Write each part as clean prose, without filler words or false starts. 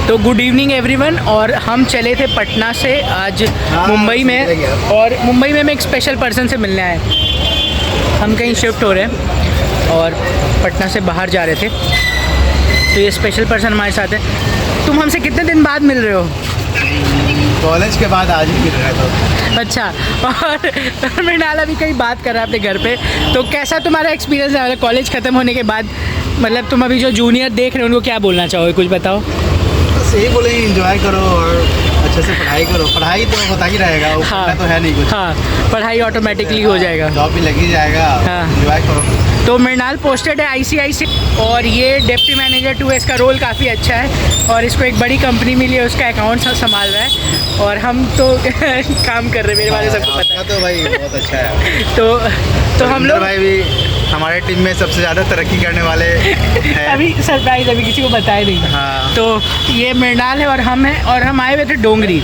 तो good evening everyone. और हम चले थे पटना से आज मुंबई में, और मुंबई में एक स्पेशल पर्सन से मिलने आए। हम कहीं शिफ्ट हो रहे हैं और पटना से बाहर जा रहे थे, तो ये स्पेशल पर्सन हमारे साथ है। तुम हमसे कितने दिन बाद मिल रहे हो? कॉलेज के बाद आज ही मिल रहा था। अच्छा। और मृणाल अभी कहीं बात कर रहा है अपने घर पे, तो कैसा तुम्हारा एक्सपीरियंस है कॉलेज ख़त्म होने के बाद? मतलब तुम अभी जो जूनियर देख रहे हो उनको क्या बोलना चाहोगे, कुछ बताओ। बस यही बोलेंगे, एंजॉय करो और अच्छे से पढ़ाई करो। पढ़ाई तो होता ही रहेगा, हाँ, तो है नहीं कुछ। हाँ, पढ़ाई ऑटोमेटिकली हो जाएगा, जॉब भी लग ही जाएगा। हाँ, एंजॉय करो। तो मृणाल पोस्टेड है ICICI, और ये डिप्टी मैनेजर 2, इसका रोल काफ़ी अच्छा है और इसको एक बड़ी कंपनी मिली है, उसका अकाउंट संभाल रहा है और हम तो काम कर रहे हैं, मेरे बारे में सबको पता है। तो भाई बहुत अच्छा है। तो हम लोग भाई भी हमारे टीम में सबसे ज़्यादा तरक्की करने वाले हैं। अभी सरप्राइज अभी किसी को बताया नहीं। हाँ। तो ये मृणाल है और हम हैं, और हम आए हुए थे डोंगरी।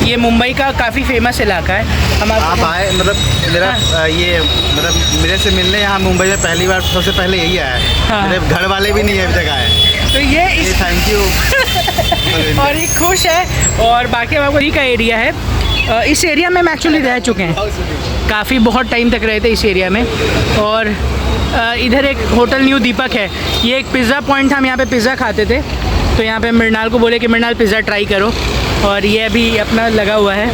ये मुंबई का काफ़ी फेमस इलाका है। आप आए मतलब मेरा ये मतलब मेरे से मिलने यहाँ मुंबई में पहली बार सबसे पहले यही आया है। हाँ। मेरे घर वाले भी नहीं है अभी तक आए। तो ये थैंक यू। और ये खुश है। और बाकी हम आपको का एरिया है, इस एरिया में हम एक्चुअली रह चुके हैं, काफ़ी बहुत टाइम तक रहे थे इस एरिया में। और इधर एक होटल न्यू दीपक है, ये एक पिज़्ज़ा पॉइंट था, हम यहाँ पे पिज़्ज़ा खाते थे। तो यहाँ पे मृणाल को बोले कि मृणाल पिज़्ज़ा ट्राई करो, और ये अभी अपना लगा हुआ है।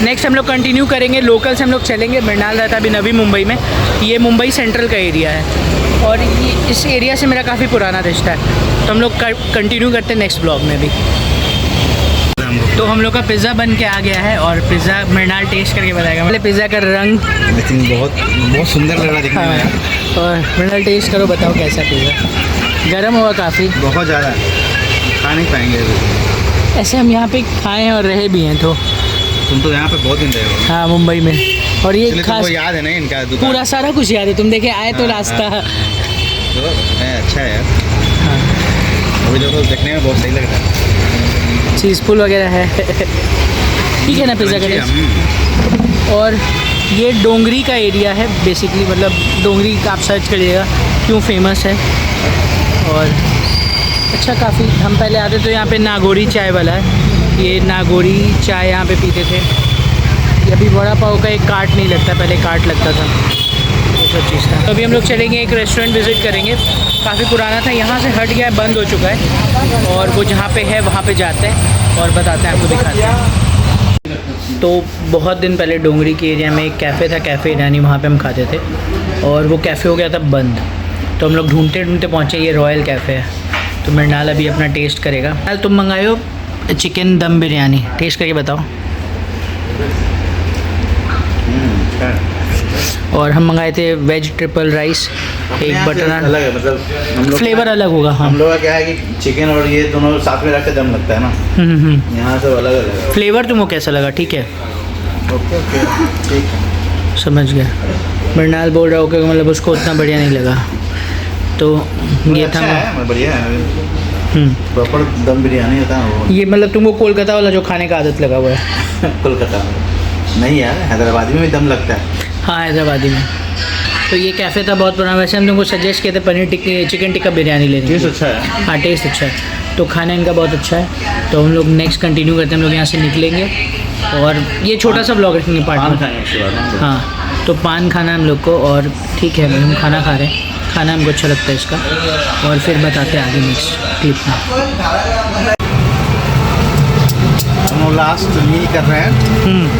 नेक्स्ट हम लोग कंटिन्यू करेंगे, लोकल से हम लोग चलेंगे। मृणाल रहता है अभी नवी मुंबई में, ये मुंबई सेंट्रल का एरिया है और ये इस एरिया से मेरा काफ़ी पुराना रिश्ता है। तो हम लोग कंटिन्यू करते हैं नेक्स्ट ब्लॉग में भी। तो हम लोग का पिज़्ज़ा बन के आ गया है और पिज़्ज़ा मृणाल टेस्ट करके बताएगा। मतलब पिज़्ज़ा का रंग बहुत सुंदर लग रहा है दिखने में। हाँ, और मृणाल टेस्ट करो, बताओ कैसा पिज़्ज़ा। गर्म हुआ काफ़ी, बहुत ज़्यादा खा नहीं पाएंगे अभी। ऐसे हम यहाँ पे खाए हैं और रहे भी हैं। तो तुम तो यहाँ पे बहुत दिन रहे हो। हाँ, मुंबई में। और ये खास याद है ना इनका दुकान? पूरा सारा कुछ याद है, तुम देखे आए तो रास्ता। तो अच्छा है यार। हाँ, अभी देखो देखने में बहुत सही लग रहा है। चीज़ पुल वगैरह है। ठीक है ना पिज़्ज़ा का टेस्ट। और ये डोंगरी का एरिया है बेसिकली, मतलब डोंगरी आप सर्च करिएगा क्यों फेमस है। और अच्छा काफ़ी, हम पहले आते तो यहाँ पे नागौरी चाय वाला है, ये नागौरी चाय यहाँ पे पीते थे। ये अभी बड़ा पाव का एक कार्ट नहीं लगता, पहले कार्ट लगता था, ये सब चीज़ था। तो अभी हम लोग चलेंगे, एक रेस्टोरेंट विज़िट करेंगे, काफ़ी पुराना था, यहाँ से हट गया है, बंद हो चुका है। और वो जहाँ पे है वहाँ पे जाते हैं और बताते हैं, आपको दिखाते हैं। तो बहुत दिन पहले डोंगरी के एरिया में एक कैफ़े था, कैफ़े ईरानी, वहाँ पे हम खाते थे और वो कैफ़े हो गया था बंद। तो हम लोग ढूंढते ढूंढते पहुँचे, ये रॉयल कैफ़े है। तो मृणाल अभी अपना टेस्ट करेगा। मृणाल तुम मंगाए हो चिकन दम बिरयानी, टेस्ट करके बताओ। और हम मंगाए थे वेज ट्रिपल राइस, एक बटर नान। अलग है, मतलब फ्लेवर अलग होगा। हाँ, हम लोग का क्या है कि चिकन और ये दोनों साथ में रख के दम लगता है ना। यहाँ सब अलग अलग है। फ्लेवर तुमको कैसा लगा? ठीक है, ओके ओके ठीक है, समझ गया। मृणाल बोल रहा होगा मतलब उसको उतना बढ़िया नहीं लगा। तो ये अच्छा था, है, बढ़िया है। प्रॉपर दम बिरयानी होता है वो। ये मतलब तुमको कोलकाता वाला जो खाने का आदत लगा हुआ है। कोलकाता में नहीं यार, हैदराबादी में भी दम लगता है। हाँ, हैदराबादी में। तो ये कैफ़े था बहुत पुराना। वैसे हम तुमको सजेस्ट किए थे पनीर टिक्की, चिकन टिक्का बिरयानी लेने। टेस्ट अच्छा है। हाँ, टेस्ट अच्छा है, तो खाना इनका बहुत अच्छा है। तो हम लोग नेक्स्ट कंटिन्यू करते हैं, हम लोग यहाँ से निकलेंगे और ये छोटा सा ब्लॉग रखेंगे पार्ट में। हाँ, तो पान खाना हम लोग को, और ठीक है हम खाना खा रहे हैं, खाना हमको अच्छा लगता है इसका, और फिर बताते हैं आगे नेक्स्ट क्लिप में। हम लोग लास्ट मील कर रहे हैं,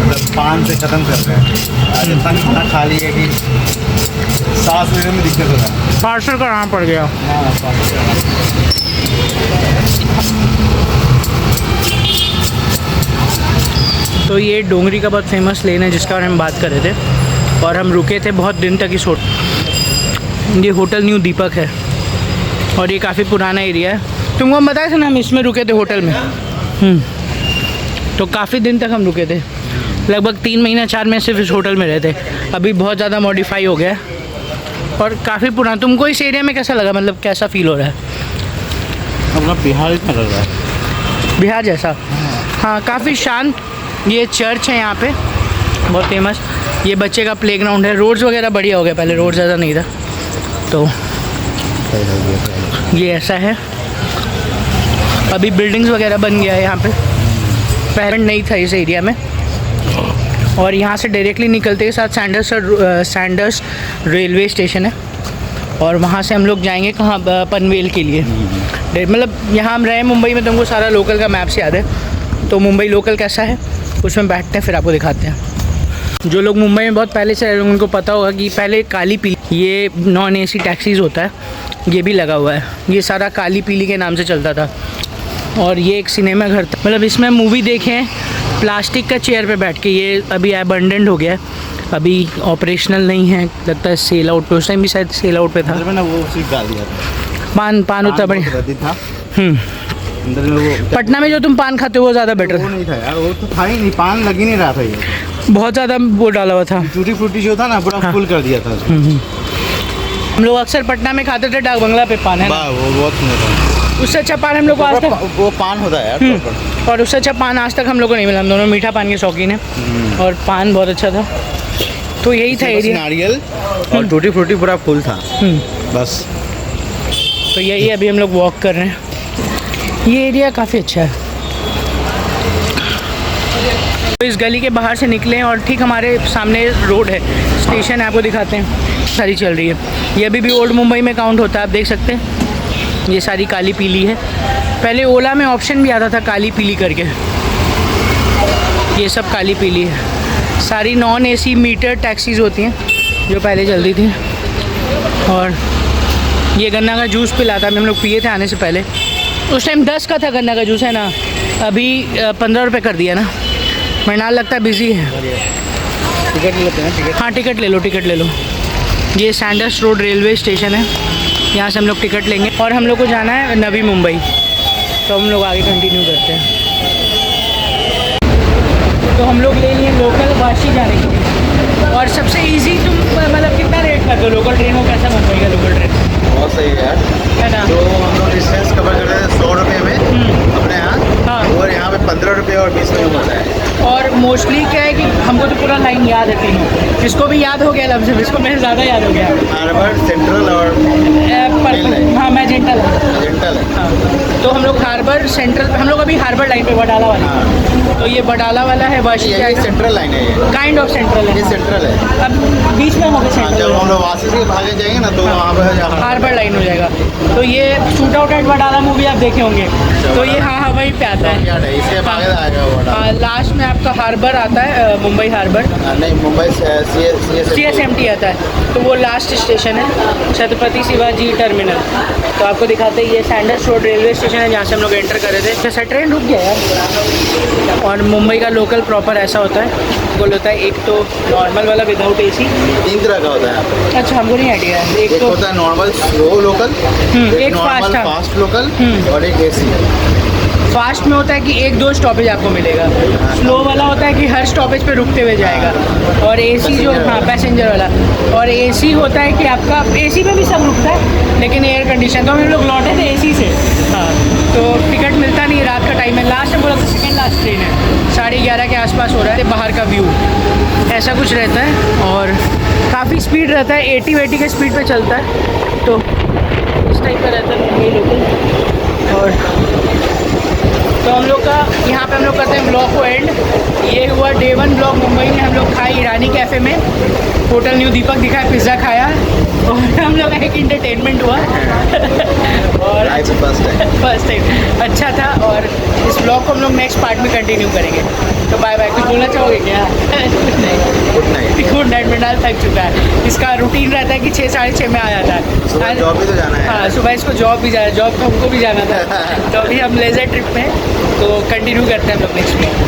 मतलब पान से ख़त्म कर रहे हैं। आज इतना खाना खा लिए कि सांस लेने में दिक्कत हो रहा है। पार्सल कराना पड़ गया। हाँ, तो ये डोंगरी का बहुत फेमस लेन है जिसका बारे में बात कर रहे थे, और हम रुके थे बहुत दिन तक इस होटल। ये होटल न्यू दीपक है और ये काफ़ी पुराना एरिया है। तुमको हम बताए थे ना, हम इसमें रुके थे होटल में। तो काफ़ी दिन तक हम रुके थे, लगभग 3 महीना 4 महीने सिर्फ इस होटल में रहे थे। अभी बहुत ज़्यादा मॉडिफाई हो गया है और काफ़ी पुराना। तुमको इस एरिया में कैसा लगा, मतलब कैसा फील हो रहा है? अपना बिहार ही लग रहा है, बिहार जैसा। हाँ, काफ़ी शांत। ये चर्च है यहाँ पे बहुत फेमस। ये बच्चे का प्लेग्राउंड है। रोड्स वगैरह बढ़िया हो गया, पहले रोड ज़्यादा नहीं था। तो ये ऐसा है। अभी बिल्डिंग्स वगैरह बन गया है यहाँ पे, पहले नहीं था इस एरिया में। और यहाँ से डायरेक्टली निकलते के साथ सैंडर्स रेलवे स्टेशन है, और वहाँ से हम लोग जाएंगे कहाँ, पनवेल के लिए। मतलब यहाँ हम रहे मुंबई में, तो हमको सारा लोकल का मैप्स याद है, तो मुंबई लोकल कैसा है उसमें बैठते हैं, फिर आपको दिखाते हैं। जो लोग मुंबई में बहुत पहले से रहे उनको पता होगा कि पहले काली पीली ये नॉन AC टैक्सीज़ होता है, ये भी लगा हुआ है। ये सारा काली पीली के नाम से चलता था। और ये एक सिनेमा घर था, मतलब इसमें मूवी देखें प्लास्टिक का चेयर पे बैठ के। ये अभी अबंडेंट हो गया है, अभी ऑपरेशनल नहीं है, लगता है सेल आउट पे। उस टाइम भी शायद सेल आउट पे था। अंदर में ना वो उसी डाल दिया था। पान होता बढ़िया था। अंदर में वो पटना में जो तुम पान खाते हो वो ज़्यादा बेटर वो नहीं था यार, वो तो था ही नहीं, पान लग ही नहीं रहा था। ये बहुत ज़्यादा वो डाला हुआ था। टूटी फ्रूटी जो था ना पूरा फुल कर दिया था। हम लोग अक्सर पटना में खाते थे डाक बंगला पे पान, है ना? वो बहुत सुंदर था। उससे अच्छा पान हम लोग को आज तक, वो पान होता है यार। और उससे अच्छा पान आज तक हम लोग को नहीं मिला। हम दोनों मीठा पान के शौकीन हैं, और पान बहुत अच्छा था। तो यही था एरिया, नारियल और टूटी फ्रूटी पूरा फुल था बस। तो यही अभी हम लोग वॉक कर रहे हैं। ये एरिया काफ़ी अच्छा है। तो इस गली के बाहर से निकले और ठीक हमारे सामने रोड है, स्टेशन है, आपको दिखाते हैं। सारी चल रही है, ये अभी भी ओल्ड मुंबई में काउंट होता है, आप देख सकते हैं। ये सारी काली पीली है। पहले ओला में ऑप्शन भी आता था काली पीली करके। ये सब काली पीली है। सारी नॉन AC मीटर टैक्सीज़ होती हैं जो पहले चलती थी। और ये गन्ना का जूस पिलाता है, हम लोग पिए थे आने से पहले। उस टाइम 10 का था गन्ना का जूस, है ना? अभी 15 रुपये कर दिया ना। मरनाल लगता है बिजी है। टिकट लेते हैं? टिकट, हाँ टिकट ले लो, टिकट ले लो। ये सैंडर्स रोड रेलवे स्टेशन है, यहाँ से हम लोग टिकट लेंगे और हम लोग को जाना है नवी मुंबई। तो हम लोग आगे कंटिन्यू करते हैं। तो हम लोग ले लिए लोकल वाशी जाने के लिए। और सबसे इजी तुम मतलब कितना रेट करते हो लोकल ट्रेन को? कैसा मुंबई का लोकल ट्रेन? बहुत सही है यार, है ना? तो हम लोग डिस्टेंस कवर कर रहे हैं 100 रुपये में अपने यहाँ। हाँ। और यहाँ पे 15 रुपये और 20 में होता है। और मोस्टली क्या है कि हमको तो पूरा लाइन याद है तीनों। इसको भी याद हो गया लफ्ज़, इसको मेरे ज़्यादा याद हो गया। हार्बर, सेंट्रल और हाँ मैजेंटल जेंटल है। हाँ, तो हम लोग हार्बर सेंट्रल, हम लोग अभी हार्बर लाइन पे बडाला वाला। हाँ। तो ये बडाला वाला है वाशी, यही सेंट्रल लाइन है, ये काइंड ऑफ सेंट्रल है। ये सेंट्रल है। अब बीच में हो गया हाँ, जब हम सेंट्रल, लोग वासी से भागे जाएंगे ना तो वहाँ पे हार्बर लाइन हो जाएगा। तो ये shoot out at Badala movie आप देखे होंगे, तो ये हाँ वहीं पे आता है। याद है, इसके आगे आएगा वो। हाँ, लास्ट में आपका हार्बर आता है, मुंबई हार्बर। नहीं, मुंबई CSMT आता है, तो वो लास्ट स्टेशन है, छत्रपति शिवाजी टर्मिनल। तो आपको दिखाते हैं, ये सैंडर्स रोड रेलवे स्टेशन है जहाँ से हम लोग एंटर कर रहे थे। जैसा ट्रेन रुक गया यार। और मुंबई का लोकल प्रॉपर ऐसा होता है, गोल होता है। एक तो नॉर्मल वाला विदाउट AC, 3 तरह का होता है यहाँ पे। अच्छा हमको नहीं आइडिया है। एक तो होता है नॉर्मल स्लो लोकल, एक नॉर्मल फास्ट फास्ट लोकल और एक AC। फास्ट में होता है कि 1-2 स्टॉपेज आपको मिलेगा। स्लो वाला होता है कि हर स्टॉपेज पे रुकते हुए जाएगा। और AC जो, हाँ पैसेंजर वाला। और AC होता है कि आपका AC पे भी सब रुकता है लेकिन एयर कंडीशन। तो हम लोग लौटे थे AC से। हाँ, तो टिकट मिलता नहीं, रात का टाइम है। लास्ट में बोला था सेकेंड लास्ट ट्रेन है, 11:30 के आसपास हो रहा है। बाहर का व्यू ऐसा कुछ रहता है और काफ़ी स्पीड रहता है, 80 के स्पीड पे चलता है। तो इस टाइप का रहता है मुंबई लोकल। और तो हम लोग का यहाँ पे हम लोग करते हैं ब्लॉग को एंड। ये हुआ Day 1 ब्लॉग मुंबई में। हम लोग खाए ईरानी कैफ़े में, होटल न्यू दीपक दिखाया, पिज़्ज़ा खाया और हम लोग एक इंटरटेनमेंट हुआ। और फर्स्ट टाइम अच्छा था। और इस ब्लॉग को हम लोग नेक्स्ट पार्ट में कंटिन्यू करेंगे। तो बाय बाय। कुछ बोलना चाहोगे क्या? Good night. मृणाल थक चुका है। इसका रूटीन रहता है कि 6 साढ़े 6 में आ जाता है। जॉब भी तो जाना है। हाँ, सुबह इसको जॉब भी जाना, जॉब तो हमको भी जाना था। तो अभी हम लेजर ट्रिप में, तो कंटिन्यू करते हैं हम लोग नेक्स्ट में।